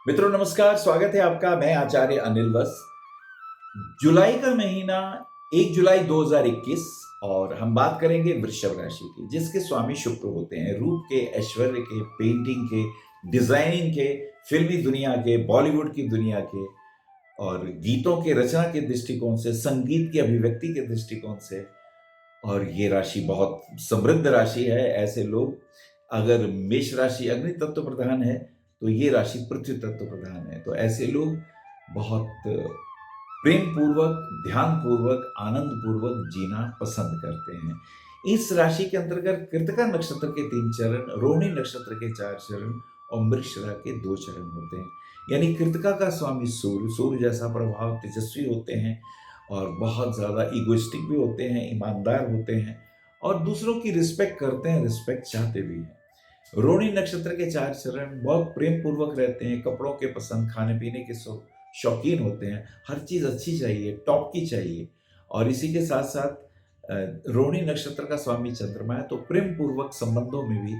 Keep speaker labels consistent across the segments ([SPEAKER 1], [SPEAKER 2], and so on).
[SPEAKER 1] मित्रों नमस्कार, स्वागत है आपका। मैं आचार्य अनिल वत्स। जुलाई का महीना 1 जुलाई 2021 और हम बात करेंगे वृषभ राशि की, जिसके स्वामी शुक्र होते हैं। रूप के, ऐश्वर्य के, पेंटिंग के, डिजाइनिंग के, फिल्मी दुनिया के, बॉलीवुड की दुनिया के और गीतों के रचना के दृष्टिकोण से, संगीत की अभिव्यक्ति के दृष्टिकोण से। और ये राशि बहुत समृद्ध राशि है। ऐसे लोग, अगर मेष राशि अग्नि तत्व प्रधान है तो ये राशि पृथ्वी तत्व प्रधान है। तो ऐसे लोग बहुत प्रेम पूर्वक, ध्यान पूर्वक, आनंद पूर्वक जीना पसंद करते हैं। इस राशि के अंतर्गत कृतिका नक्षत्र के 3 चरण, रोहिणी नक्षत्र के 4 चरण और मृगशिरा के 2 चरण होते हैं। यानी कृतिका का स्वामी सूर्य, सूर्य जैसा प्रभाव, तेजस्वी होते हैं और बहुत ज्यादा इगोइस्टिक भी होते हैं, ईमानदार होते हैं और दूसरों की रिस्पेक्ट करते हैं, रिस्पेक्ट चाहते भी हैं। रोहिणी नक्षत्र के 4 चरण बहुत प्रेम पूर्वक रहते हैं, कपड़ों के पसंद, खाने पीने के शौकीन होते हैं। हर चीज अच्छी चाहिए, टॉप की चाहिए। और इसी के साथ साथ रोहिणी नक्षत्र का स्वामी चंद्रमा है, तो प्रेम पूर्वक संबंधों में भी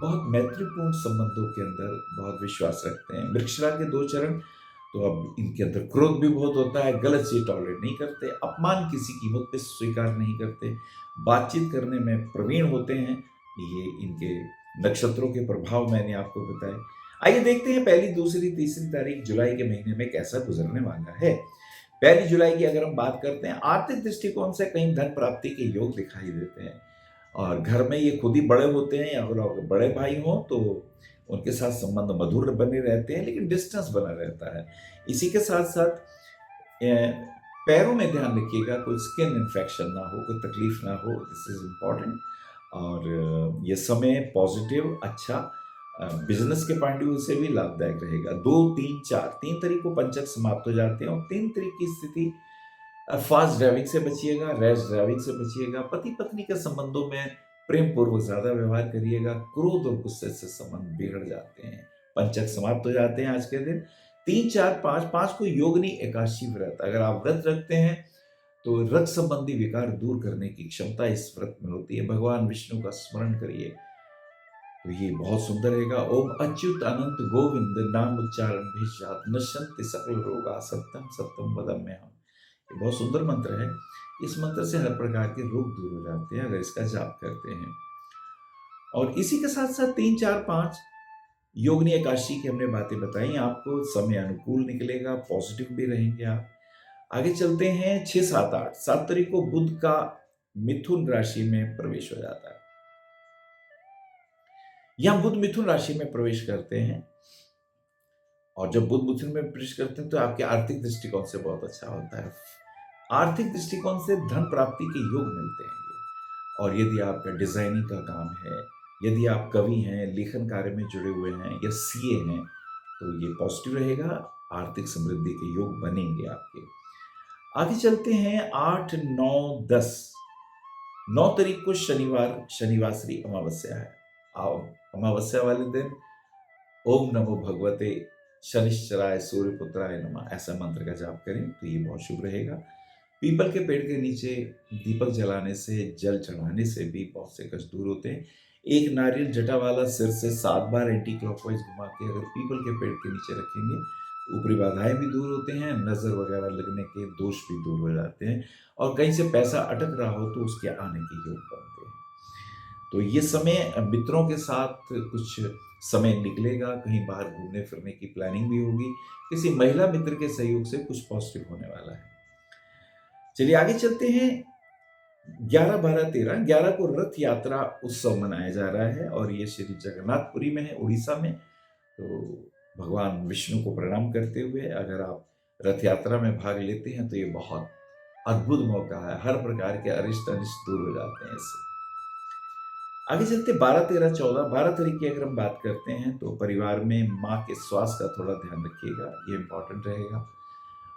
[SPEAKER 1] बहुत मैत्रीपूर्ण संबंधों के अंदर बहुत विश्वास रखते हैं। वृक्षरा के 2 चरण, तो अब इनके अंदर क्रोध भी बहुत होता है, गलत चीज टॉलरेट नहीं करते, अपमान किसी कीमत पे स्वीकार नहीं करते, बातचीत करने में प्रवीण होते हैं। ये इनके नक्षत्रों के प्रभाव मैंने आपको बताए। आइए देखते हैं पहली, दूसरी, तीसरी तारीख जुलाई के महीने में कैसा गुजरने वाला है। पहली जुलाई की अगर हम बात करते हैं, आर्थिक दृष्टिकोण से कहीं धन प्राप्ति के योग दिखाई देते हैं और घर में ये खुद ही बड़े होते हैं। अगर बड़े भाई हो तो उनके साथ संबंध मधुर बने रहते हैं, लेकिन डिस्टेंस बना रहता है। इसी के साथ साथ पैरों में ध्यान रखिएगा, कोई स्किन इन्फेक्शन ना हो, कोई तकलीफ ना हो, दिस इज इम्पॉर्टेंट। और ये समय पॉजिटिव, अच्छा, बिजनेस के पॉइंट ऑफ व्यू से भी लाभदायक रहेगा। 2, 3, 4 3 तारीख को पंचक समाप्त हो जाते हैं और 3 तारीख की स्थिति, फास्ट ड्राइविंग से बचिएगा, रैश ड्राइविंग से बचिएगा, पति पत्नी के संबंधों में प्रेम पूर्वक ज्यादा व्यवहार करिएगा, क्रोध और गुस्से से संबंध बिगड़ जाते हैं। पंचक समाप्त हो जाते हैं आज के दिन। 3, 4, 5, 5 को योगिनी एकादशी व्रत, अगर आप व्रत रखते हैं तो रक्त संबंधी विकार दूर करने की क्षमता इस व्रत में होती है। भगवान विष्णु का स्मरण करिए तो ये बहुत सुंदर रहेगा। ओम अच्युत अनंत गोविंद नाम उच्चारण भेषात नश्यन्ति सकल रोगा सत्यम सत्यम वदम्यहम्। ये बहुत सुंदर मंत्र है। इस मंत्र से हर प्रकार के रोग दूर हो जाते हैं अगर इसका जाप करते हैं। और इसी के साथ साथ 3, 4, 5 योगिनी एकादशी की हमने बातें बताई आपको। समय अनुकूल निकलेगा, पॉजिटिव भी रहेंगे आप। आगे चलते हैं 6, 7, 8। 7 तारीख को बुध का मिथुन राशि में प्रवेश हो जाता है। यहां बुध मिथुन राशि में प्रवेश करते हैं और जब बुध मिथुन में प्रवेश करते हैं तो आपके आर्थिक दृष्टिकोण से बहुत अच्छा होता है। आर्थिक दृष्टिकोण से धन प्राप्ति के योग मिलते हैं ये। और यदि आपका डिजाइनिंग का काम है, यदि आप कवि हैं, लेखन कार्य में जुड़े हुए हैं या सीए हैं, तो ये पॉजिटिव रहेगा। आर्थिक समृद्धि के योग बनेंगे आपके। आगे चलते हैं 8, 9, 10। 9 तारीख को शनिवार, शनिवासरी अमावस्या है। अमावस्या वाले दिन ओम नमो भगवते शनिश्चराय सूर्यपुत्राय नमः ऐसा मंत्र का जाप करें तो ये बहुत शुभ रहेगा। पीपल के पेड़ के नीचे दीपक जलाने से, जल चढ़ाने से भी बहुत से कष्ट दूर होते हैं। एक नारियल जटा वाला सिर से 7 बार एंटी क्लॉकवाइज घुमा के अगर पीपल के पेड़ के नीचे रखेंगे, ऊपरी बाधाएं भी दूर होते हैं, नजर वगैरह लगने के दोष भी दूर हो जाते हैं और कहीं से पैसा अटक रहा हो तो उसके आने के योग बनते हैं। तो ये समय मित्रों के साथ कुछ समय निकलेगा, कहीं बाहर घूमने फिरने की प्लानिंग भी होगी, किसी महिला मित्र के सहयोग से कुछ पॉजिटिव होने वाला है। चलिए आगे चलते हैं। 11, 12, 13। 11 को रथ यात्रा उत्सव मनाया जा रहा है और ये श्री जगन्नाथपुरी में है, उड़ीसा में। तो भगवान विष्णु को प्रणाम करते हुए अगर आप रथ यात्रा में भाग लेते हैं तो ये बहुत अद्भुत मौका है। हर प्रकार के अरिष्ट अनिष्ट दूर हो जाते हैं इससे। आगे चलते 12, 13, 14। 12 तारीख की अगर हम बात करते हैं तो परिवार में माँ के स्वास्थ्य का थोड़ा ध्यान रखिएगा, ये इंपॉर्टेंट रहेगा।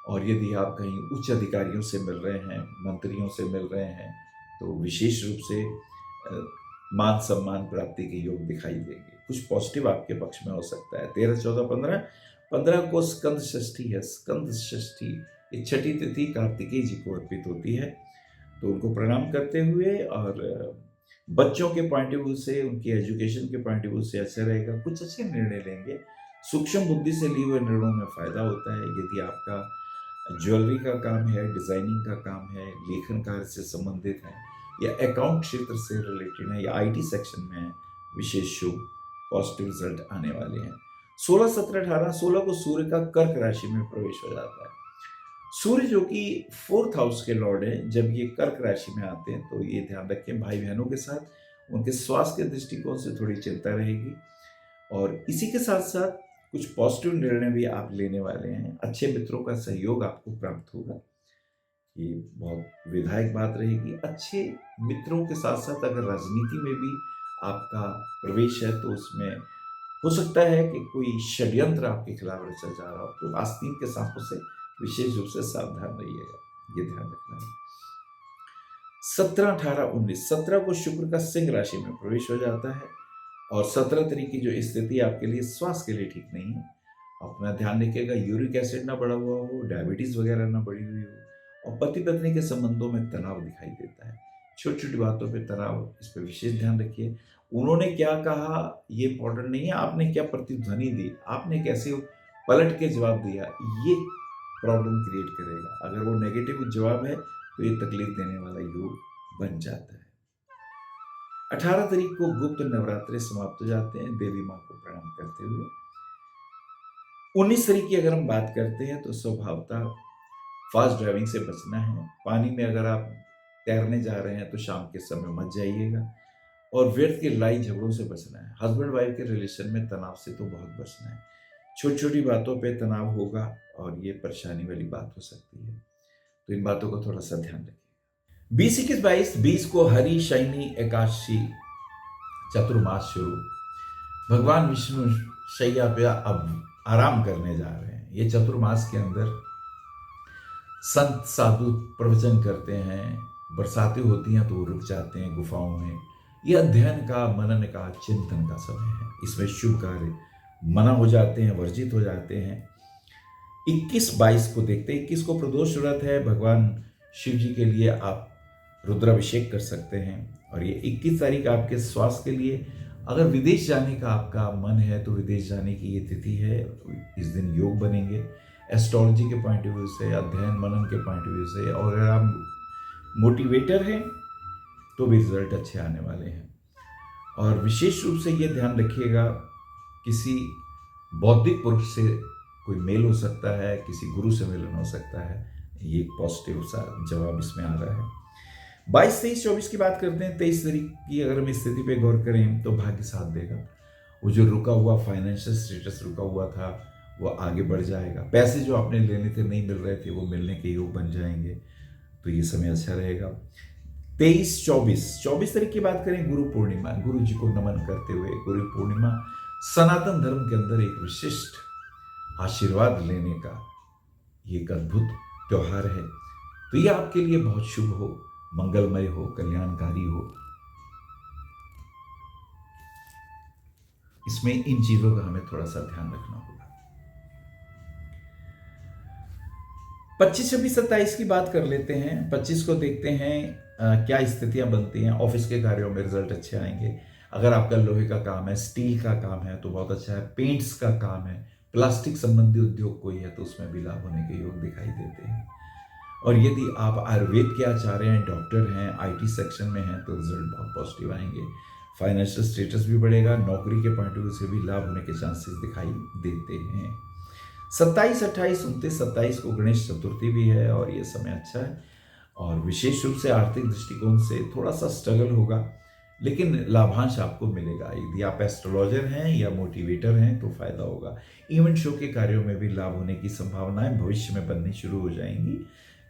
[SPEAKER 1] और यदि आप कहीं उच्च अधिकारियों से मिल रहे हैं, मंत्रियों से मिल रहे हैं, तो विशेष रूप से मान सम्मान प्राप्ति के योग दिखाई देंगे। कुछ पॉजिटिव आपके पक्ष में हो सकता है। 13, 14, 15। 15 को स्कंद षष्ठी है। स्कंद षष्ठी ये छठी तिथि कार्तिकेय जी को अर्पित होती है, तो उनको प्रणाम करते हुए और बच्चों के पॉइंट ऑफ व्यू से, उनकी एजुकेशन के पॉइंट ऑफ व्यू से अच्छा रहेगा। कुछ अच्छे निर्णय लेंगे, सूक्ष्म बुद्धि से लिए हुए निर्णयों में फायदा होता है। यदि आपका ज्वेलरी का काम है, डिजाइनिंग का काम है, लेखन कार्य से संबंधित है, या अकाउंट क्षेत्र से रिलेटेड है, या आईटी सेक्शन में है, विशेष शुभ पॉजिटिव रिजल्ट आने वाले हैं। 16, 17, 18, 16 को सूर्य का कर्क राशि में प्रवेश हो जाता है। सूर्य जो कि 4th हाउस के लॉर्ड है, जब ये कर्क राशि में आते हैं तो ये ध्यान रखें भाई बहनों के साथ उनके स्वास्थ्य के दृष्टिकोण से थोड़ी चिंता रहेगी। और इसी के साथ साथ कुछ पॉजिटिव निर्णय भी आप लेने वाले हैं। अच्छे मित्रों का सहयोग आपको प्राप्त होगा, ये बहुत विधायक बात रहेगी। अच्छे मित्रों के साथ साथ अगर राजनीति में भी आपका प्रवेश है तो उसमें हो सकता है कि कोई षड्यंत्र आपके खिलाफ रचा जा रहा हो, तो आस्तीन के सांपों से विशेष रूप से सावधान रहिएगा, ये ध्यान रखना है। 17, 18, 19, 17 को शुक्र का सिंह राशि में प्रवेश हो जाता है और 17 तारीख की जो स्थिति आपके लिए स्वास्थ्य के लिए ठीक नहीं है। अपना ध्यान रखिएगा, यूरिक एसिड ना बढ़ा हुआ हो, डायबिटीज वगैरह ना बढ़ी हुई हो, और पति पत्नी के संबंधों में तनाव दिखाई देता है। छोटी छोटी बातों पे तनाव, इस पर विशेष ध्यान रखिए। उन्होंने क्या कहा ये इंपॉर्टेंट नहीं है, आपने क्या प्रतिध्वनि दी, आपने कैसे पलट के जवाब दिया, ये प्रॉब्लम क्रिएट करेगा। अगर वो नेगेटिव जवाब है तो ये तकलीफ देने वाला योग बन जाता है। 18 तारीख को गुप्त नवरात्रि समाप्त हो जाते हैं देवी माँ को प्रणाम करते हुए। 19 तारीख की अगर हम बात करते हैं तो स्वभावतः फास्ट ड्राइविंग से बचना है। पानी में अगर आप तैरने जा रहे हैं तो शाम के समय मत जाइएगा, और व्यर्थ के लड़ाई झगड़ों से बचना है। हस्बैंड वाइफ के रिलेशन में तनाव से तो बहुत बचना है। छोटी छोटी बातों पे तनाव होगा और ये परेशानी वाली बात हो सकती है, तो इन बातों को थोड़ा सा ध्यान रखिए। 20, 21, 22, 20 को हरि शयनी एकादशी चतुर्मास शुरू। भगवान विष्णु शैया पे अब आराम करने जा रहे हैं। ये चतुर्मास के अंदर संत साधु प्रवचन करते हैं, बरसातें होती हैं तो वो रुक जाते हैं गुफाओं में। ये अध्ययन का, मनन का, चिंतन का समय है। इसमें शुभ कार्य मना हो जाते हैं, वर्जित हो जाते हैं। 21, 22 को देखते हैं। 21 को प्रदोष व्रत है, भगवान शिव जी के लिए आप रुद्राभिषेक कर सकते हैं। और ये 21 तारीख आपके स्वास्थ्य के लिए, अगर विदेश जाने का आपका मन है तो विदेश जाने की ये तिथि है। इस दिन योग बनेंगे एस्ट्रोलॉजी के पॉइंट ऑफ व्यू से, अध्ययन मनन के पॉइंट ऑफ व्यू से। और अगर आप मोटिवेटर हैं तो भी रिजल्ट अच्छे आने वाले हैं। और विशेष रूप से ये ध्यान रखिएगा, किसी बौद्धिक पुरुष से कोई मेल हो सकता है, किसी गुरु से मिलन हो सकता है। ये एक पॉजिटिव सा जवाब इसमें आ रहा है। 22, 23, 24 की बात करते हैं। 23 तारीख की अगर हम स्थिति पे गौर करें तो भाग्य साथ देगा। वो जो रुका हुआ फाइनेंशियल स्टेटस रुका हुआ था वो आगे बढ़ जाएगा। पैसे जो आपने लेने थे नहीं मिल रहे थे वो मिलने के योग बन जाएंगे, तो ये समय अच्छा रहेगा। 23, 24 तारीख की बात करें, गुरु पूर्णिमा। गुरु जी को नमन करते हुए गुरु पूर्णिमा सनातन धर्म के अंदर एक विशिष्ट आशीर्वाद लेने का ये एक अद्भुत त्योहार है। तो ये आपके लिए बहुत शुभ हो, मंगलमय हो, कल्याणकारी हो। इसमें इन चीजों का हमें थोड़ा सा ध्यान रखना होगा। 25, 26, 27 की बात कर लेते हैं। 25 को देखते हैं क्या स्थितियां बनती हैं। ऑफिस के कार्यों में रिजल्ट अच्छे आएंगे। अगर आपका लोहे का काम है, स्टील का काम है तो बहुत अच्छा है। पेंट्स का काम है, प्लास्टिक संबंधी उद्योग कोई है तो उसमें भी लाभ होने के योग दिखाई देते हैं। और यदि आप आयुर्वेद के आचार्य हैं, डॉक्टर हैं, आईटी सेक्शन में हैं तो रिजल्ट बहुत पॉजिटिव आएंगे। फाइनेंशियल स्टेटस भी बढ़ेगा, नौकरी के पॉइंट ऑफ व्यू से भी लाभ होने के चांसेस दिखाई देते हैं। 27, 28, 29, 27 को गणेश चतुर्थी भी है और ये समय अच्छा है। और विशेष रूप से आर्थिक दृष्टिकोण से थोड़ा सा स्ट्रगल होगा, लेकिन लाभांश आपको मिलेगा। यदि आप एस्ट्रोलॉजर हैं या मोटिवेटर हैं तो फायदा होगा। इवेंट शो के कार्यों में भी लाभ होने की संभावनाएं भविष्य में बननी शुरू हो जाएंगी।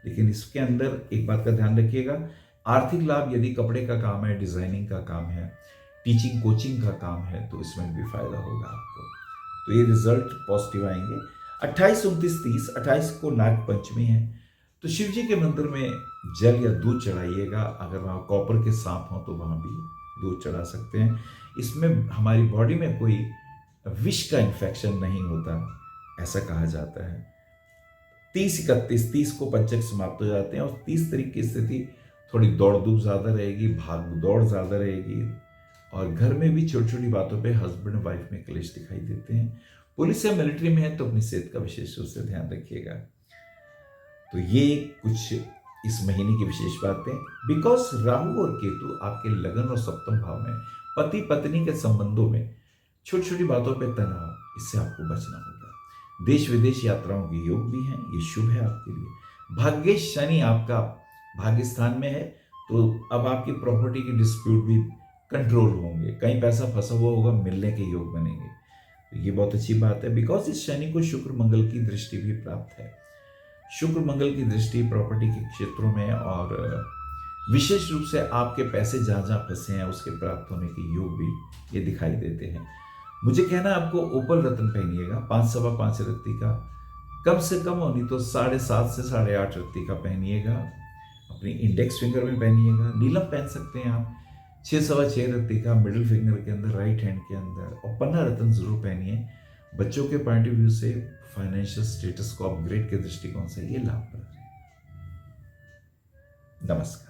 [SPEAKER 1] लेकिन इसके अंदर एक बात का ध्यान रखिएगा, आर्थिक लाभ यदि कपड़े का काम है, डिजाइनिंग का काम है, टीचिंग कोचिंग का काम है तो इसमें भी फायदा होगा आपको। तो ये रिजल्ट पॉजिटिव आएंगे। 28, 29, 30, 28 को नाग पंचमी है तो शिव जी के मंदिर में जल या दूध चढ़ाइएगा। अगर वहाँ कॉपर के सांप हो तो वहाँ भी दूध चढ़ा सकते हैं। इसमें हमारी बॉडी में कोई विष का इन्फेक्शन नहीं होता, ऐसा कहा जाता है। 30, 31, 30 को पंचक समाप्त हो जाते हैं और 30 तारीख की स्थिति थोड़ी दौड़ धूप ज़्यादा रहेगी, भाग दौड़ ज़्यादा रहेगी और घर में भी छोटी छोटी बातों पे हस्बैंड वाइफ में क्लेश दिखाई देते हैं। पुलिस या मिलिट्री में है तो अपनी सेहत का विशेष रूप से ध्यान रखिएगा। तो ये कुछ इस महीने की विशेष बातें, बिकॉज राहु और केतु आपके लगन और सप्तम भाव में पति पत्नी के संबंधों में छोटी छोटी बातों पे तनाव, इससे आपको बचना होगा। देश विदेश यात्राओं के योग भी हैं, ये शुभ है आपके लिए। भाग्य शनि आपका भाग्य स्थान में है, तो अब आपकी प्रॉपर्टी के डिस्प्यूट भी कंट्रोल होंगे, कहीं पैसा फंसा हुआ होगा, मिलने के योग बनेंगे, तो ये बहुत अच्छी बात है। बिकॉज इस शनि को शुक्र मंगल की दृष्टि भी प्राप्त है। शुक्र मंगल की दृष्टि प्रॉपर्टी के क्षेत्रों में और विशेष रूप से आपके पैसे जहाँ जहाँ फंसे हैं उसके प्राप्त होने के योग भी ये दिखाई देते हैं। मुझे कहना आपको ओपल रत्न पहनिएगा, 5 सवा 5 रत्ती का, कम से कम होनी तो 7.5 से 8.5 रत्ती का पहनिएगा, अपनी इंडेक्स फिंगर में पहनिएगा। नीलम पहन सकते हैं आप 6 सवा 6 रत्ती का मिडिल फिंगर के अंदर, राइट हैंड के अंदर, और पन्ना रत्न जरूर पहनिए। बच्चों के पॉइंट ऑफ व्यू से फाइनेंशियल स्टेटस को अपग्रेड के दृष्टिकोण से ये लाभप्रद है। नमस्कार।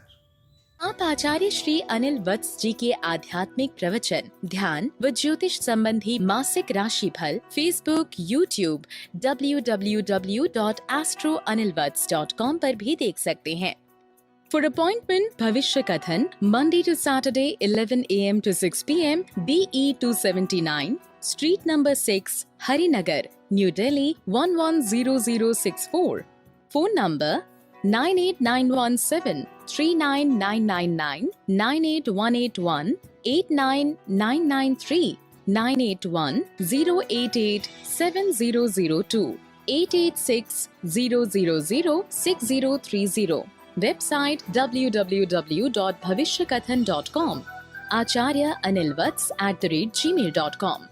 [SPEAKER 2] आप आचार्य श्री अनिल वत्स जी के आध्यात्मिक प्रवचन, ध्यान व ज्योतिष संबंधी मासिक राशि फल फेसबुक, यूट्यूब, www.astroanilvats.com पर भी देख सकते हैं। For appointment, भविष्य कथन, Monday to Saturday, 11 a.m. to 6 p.m. BE 279, Street number 6, Harinagar, New Delhi 110064. Phone number 98917 39999 98181 89993 981 088 7002 886 000 6030. Website www.bhavishyakathan.com. Acharya Anil Vats @gmail.com.